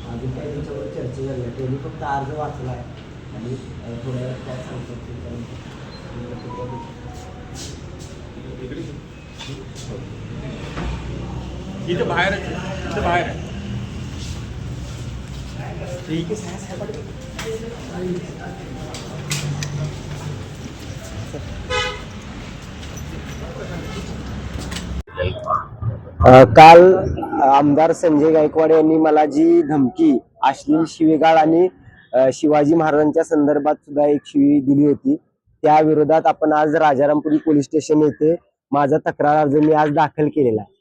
अजून काही त्यांच्यावर चर्चा झाली त्यांनी फक्त अर्ज वाचला आहे आणि थोड्या वेळात काय सांगतात इथं बाहेर आहे ठीक आहे काल आमदार संजय गायकवाड यांनी मला जी धमकी, अश्लील शिवीगाळ आणि शिवाजी महाराजांच्या संदर्भात सुद्धा एक शिवी दिली होती, त्या विरोधात आपण आज राजारामपुरी पोलीस स्टेशन येथे माझा तक्रार अर्ज मी आज दाखल केलेला आहे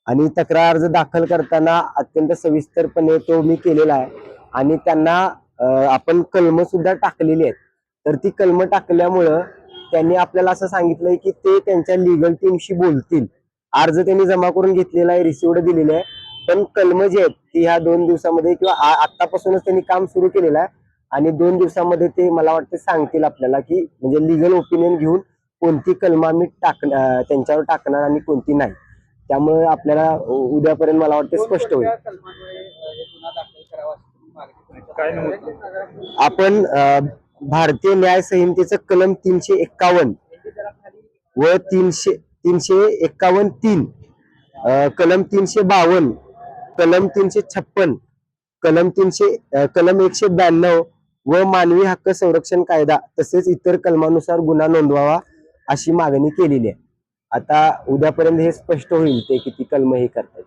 आणि तक्रार अर्ज दाखल करताना अत्यंत सविस्तरपणे तो मी केलेला आहे आणि त्यांना आपण कलम सुद्धा टाकलेली आहेत. तर ती कलम टाकल्यामुळं त्यांनी आपल्याला असं सांगितलंय की ते त्यांच्या लीगल टीमशी बोलतील. अर्ज त्यांनी जमा करून घेतलेला आहे, रिसिव्ड दिलेले आहे, पण कलम जे आहेत ती ह्या 2 दिवसामध्ये किंवा आतापासूनच त्यांनी काम सुरू केलेलं आहे आणि 2 दिवसामध्ये ते मला वाटतं सांगतील आपल्याला की म्हणजे लीगल ओपिनियन घेऊन कोणती कलम आम्ही त्यांच्यावर टाकणार आणि कोणती नाही. त्यामुळे आपल्याला उद्यापर्यंत मला वाटतं स्पष्ट होईल. आपण भारतीय न्याय संहितेचं कलम 351 व 351(3), कलम 352, कलम 356, कलम 192 व मानवी हक्क संरक्षण कायदा तसेच इतर कलमानुसार गुन्हा नोंदवावा अशी मागणी केलेली आहे. आता उद्यापर्यंत हे स्पष्ट होईल ते किती कलम हे करतात.